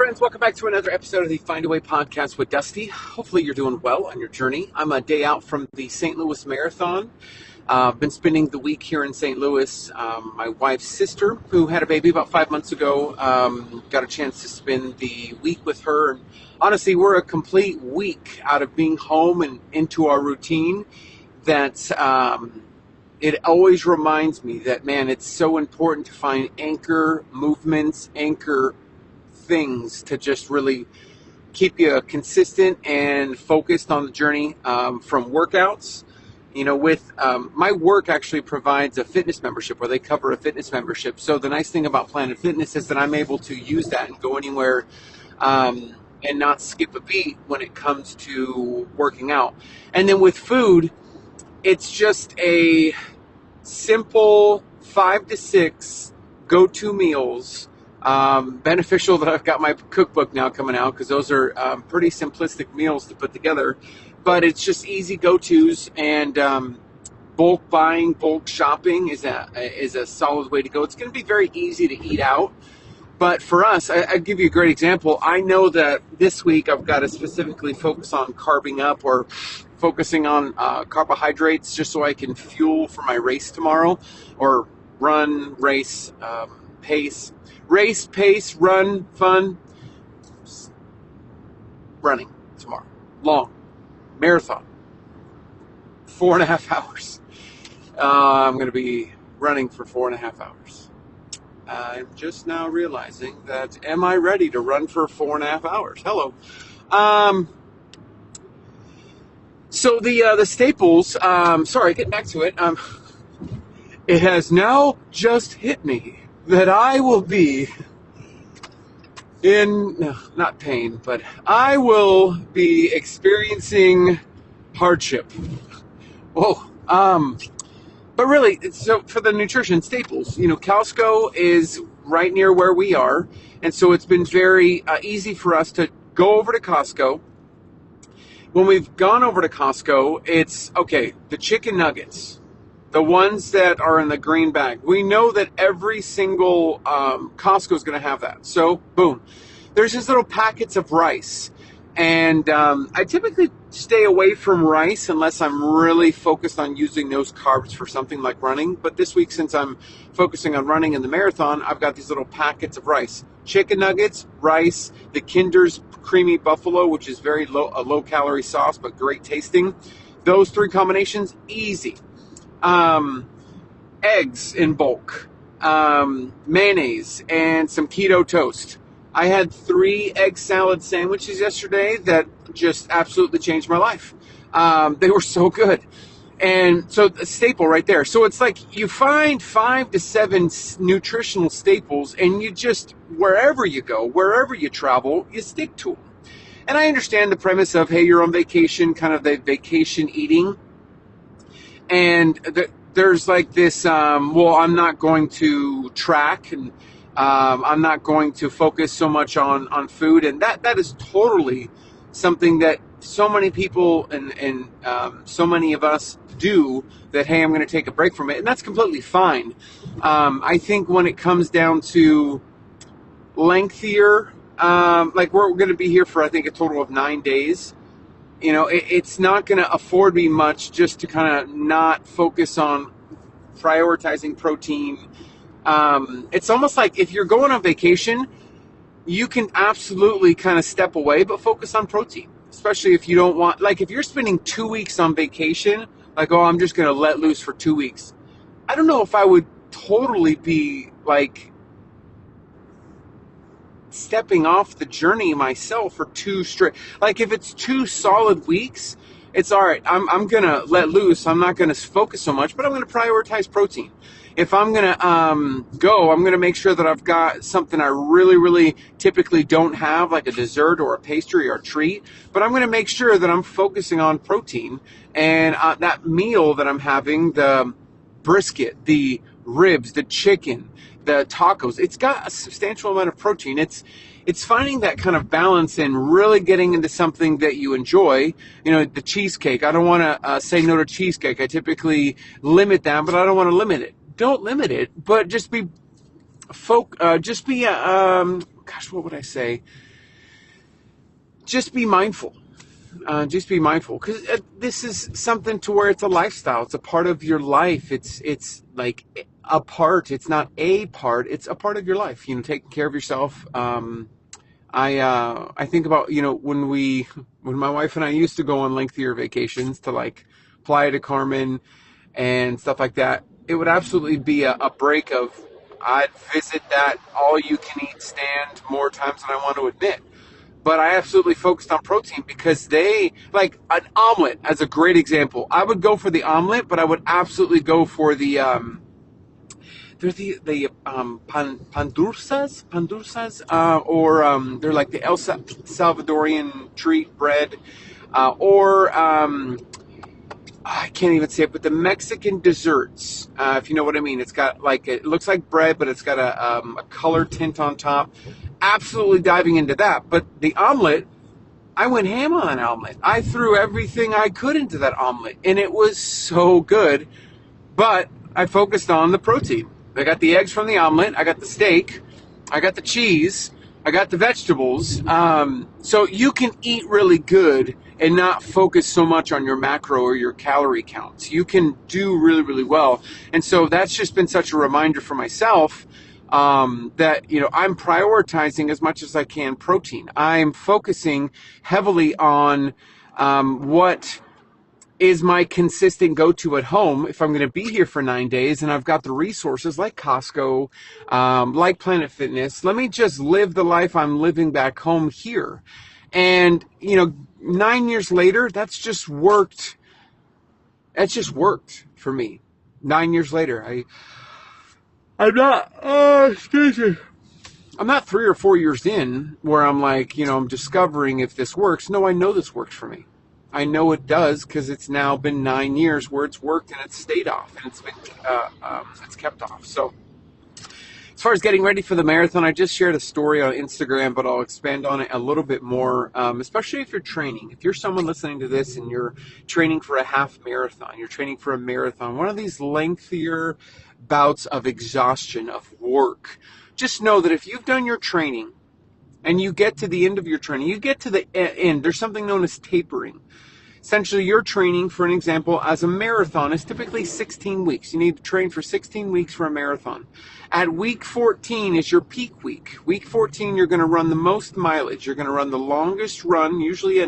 friends, welcome back to another episode of the Find a Way podcast with Dusty. Hopefully you're doing well on your journey. I'm a day out from the St. Louis Marathon. Been spending the week here in St. Louis. My wife's sister, who had a baby about 5 months ago, got a chance to spend the week with her. And honestly, we're a complete week out of being home and into our routine that it always reminds me that, man, it's so important to find anchor movements, anchor things to just really keep you consistent and focused on the journey from workouts. You know, with my work actually provides a fitness membership where they cover a fitness membership. So the nice thing about Planet Fitness is that I'm able to use that and go anywhere and not skip a beat when it comes to working out. And then with food, it's just a simple 5 to 6 go-to meals. Beneficial that I've got my cookbook now coming out because those are pretty simplistic meals to put together, but it's just easy go-tos, and bulk buying, bulk shopping is a solid way to go. It's going to be very easy to eat out, but for us, I'll give you a great example. I know that this week I've got to specifically focus on carbing up or focusing on carbohydrates just so I can fuel for my race tomorrow, or run, race, pace. Race, pace, run, fun, running tomorrow. Long. Marathon. 4.5 hours. I'm going to be running for 4.5 hours. I'm just now realizing that, am I ready to run for 4.5 hours? Hello. So the staples, sorry, getting back to it. It has now just hit me that I will be not pain, but I will be experiencing hardship. Whoa. But really, so for the nutrition staples, you know, Costco is right near where we are. And so it's been very easy for us to go over to Costco. When we've gone over to Costco, it's, okay, the chicken nuggets, the ones that are in the green bag. We know that every single Costco is going to have that. So, boom. There's these little packets of rice. And I typically stay away from rice unless I'm really focused on using those carbs for something like running. But this week, since I'm focusing on running in the marathon, I've got these little packets of rice. Chicken nuggets, rice, the Kinder's Creamy Buffalo, which is very low-calorie sauce, but great tasting. Those three combinations, easy. Eggs in bulk, mayonnaise, and some keto toast. I had 3 egg salad sandwiches yesterday that just absolutely changed my life. They were so good. And so a staple right there. So it's like you find 5 to 7 nutritional staples, and you just, wherever you go, wherever you travel, you stick to them. And I understand the premise of, hey, you're on vacation, kind of the vacation eating. And there's like this, well, I'm not going to track, and I'm not going to focus so much on food. And that is totally something that so many people and so many of us do, that, hey, I'm going to take a break from it. And that's completely fine. I think when it comes down to lengthier, like we're going to be here for, I think, a total of 9 days. You know, it's not going to afford me much just to kind of not focus on prioritizing protein. It's almost like if you're going on vacation, you can absolutely kind of step away, but focus on protein, especially if you don't want, like if you're spending 2 weeks on vacation, like, oh, I'm just going to let loose for 2 weeks. I don't know if I would totally be like stepping off the journey myself for 2 straight. Like if it's 2 solid weeks, it's all right. I'm going to let loose. I'm not going to focus so much, but I'm going to prioritize protein. If I'm going to go, I'm going to make sure that I've got something I really, really typically don't have, like a dessert or a pastry or a treat, but I'm going to make sure that I'm focusing on protein. And that meal that I'm having, the brisket, the ribs, the chicken, the tacos, it's got a substantial amount of protein. It's finding that kind of balance and really getting into something that you enjoy. You know, the cheesecake. I don't want to say no to cheesecake. I typically limit that, but I don't want to limit it. Don't limit it, but just be, what would I say? just be mindful. Just be mindful, because this is something to where it's a lifestyle. It's a part of your life. It's like a part. It's not a part. It's a part of your life. Taking care of yourself. I think about when my wife and I used to go on lengthier vacations to like Playa de Carmen and stuff like that. It would absolutely be a break of I'd visit that all you can eat stand more times than I want to admit. But I absolutely focused on protein because they, like an omelet as a great example. I would go for the omelet, but I would absolutely go for they're the pandursas, or they're like the El Salvadorian treat bread, or I can't even say it, but the Mexican desserts, if you know what I mean. It's got it looks like bread, but it's got a color tint on top. Absolutely diving into that. But the omelet, I went ham on an omelet. I threw everything I could into that omelet, and it was so good. But I focused on the protein. I got the eggs from the omelet. I got the steak. I got the cheese. I got the vegetables. So you can eat really good and not focus so much on your macro or your calorie counts. You can do really, really well. And so that's just been such a reminder for myself that, I'm prioritizing as much as I can protein. I'm focusing heavily on what is my consistent go-to at home if I'm going to be here for 9 days and I've got the resources like Costco, like Planet Fitness. Let me just live the life I'm living back home here. And, 9 years later, that's just worked. That's just worked for me. 9 years later, I'm not, excuse me. I'm not 3 or 4 years in where I'm like, I'm discovering if this works. No, I know this works for me. I know it does because it's now been 9 years where it's worked and it's stayed off and it's been it's kept off. So as far as getting ready for the marathon, I just shared a story on Instagram, but I'll expand on it a little bit more, especially if you're training. If you're someone listening to this and you're training for a half marathon, you're training for a marathon, one of these lengthier bouts of exhaustion, of work, just know that if you've done your training and you get to the end of your training, you get to the end, there's something known as tapering. Essentially, your training, for an example, as a marathon is typically 16 weeks. You need to train for 16 weeks for a marathon. At week 14 is your peak week. Week 14, you're going to run the most mileage. You're going to run the longest run, usually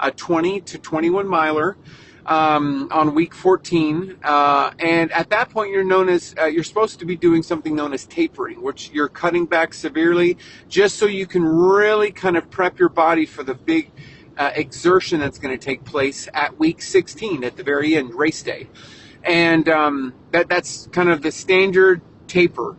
a 20 to 21 miler on week 14. And at that point, you're supposed to be doing something known as tapering, which you're cutting back severely just so you can really kind of prep your body for the big exertion that's going to take place at week 16 at the very end, race day. And that's kind of the standard taper.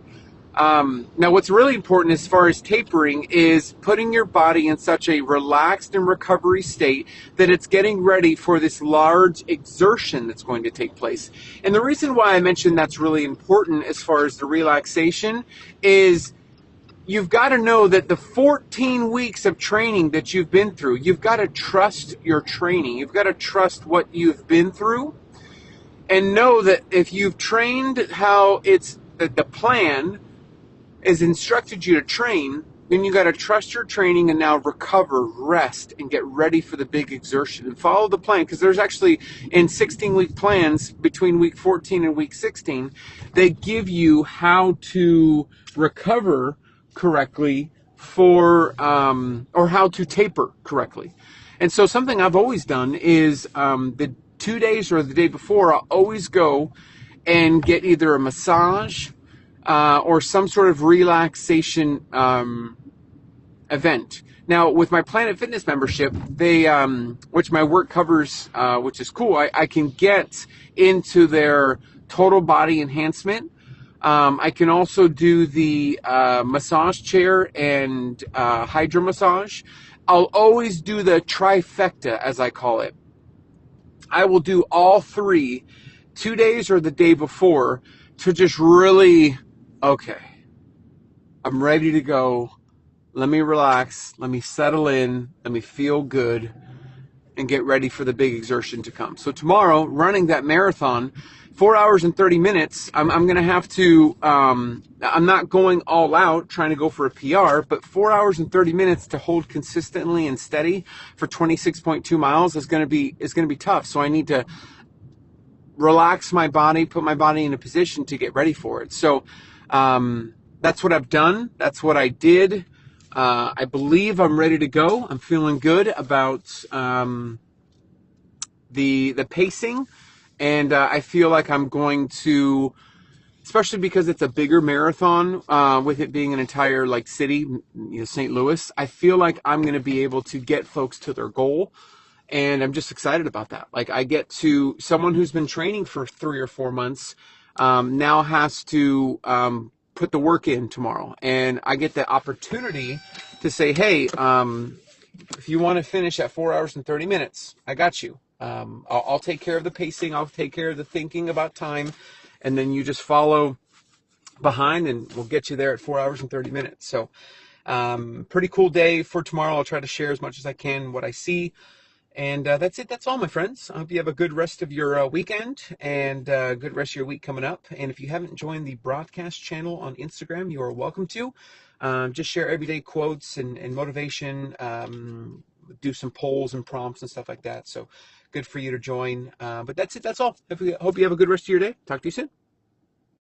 Now, what's really important as far as tapering is putting your body in such a relaxed and recovery state that it's getting ready for this large exertion that's going to take place. And the reason why I mentioned that's really important as far as the relaxation is you've got to know that the 14 weeks of training that you've been through, you've got to trust your training. You've got to trust what you've been through and know that if you've trained how the plan is instructed you to train, then you got to trust your training and now recover, rest, and get ready for the big exertion and follow the plan. Because there's actually in 16-week plans between week 14 and week 16, they give you how to recover correctly or how to taper correctly. And so something I've always done is the 2 days or the day before, I'll always go and get either a massage or some sort of relaxation event. Now, with my Planet Fitness membership, which my work covers, which is cool, I can get into their total body enhancement. I can also do the massage chair and hydro massage. I'll always do the trifecta, as I call it. I will do all three 2 days or the day before to just really, okay, I'm ready to go. Let me relax. Let me settle in. Let me feel good. and get ready for the big exertion to come. So tomorrow, running that marathon, 4 hours and 30 minutes, I'm going to have to, I'm not going all out trying to go for a PR, but 4 hours and 30 minutes to hold consistently and steady for 26.2 miles is going to be tough. So I need to relax my body, put my body in a position to get ready for it. So that's what I've done. That's what I did. I believe I'm ready to go. I'm feeling good about the pacing, and I feel like I'm going to, especially because it's a bigger marathon, with it being an entire like city, St. Louis. I feel like I'm going to be able to get folks to their goal. And I'm just excited about that. Like, I get to, someone who's been training for 3 or 4 months now has to put the work in tomorrow. And I get the opportunity to say, hey, if you want to finish at 4 hours and 30 minutes, I got you. I'll take care of the pacing. I'll take care of the thinking about time. And then you just follow behind and we'll get you there at 4 hours and 30 minutes. So pretty cool day for tomorrow. I'll try to share as much as I can what I see. And that's it. That's all, my friends. I hope you have a good rest of your weekend and good rest of your week coming up. And if you haven't joined the broadcast channel on Instagram, you are welcome to. Just share everyday quotes and motivation, do some polls and prompts and stuff like that. So good for you to join. But that's it. That's all. Hope you have a good rest of your day. Talk to you soon.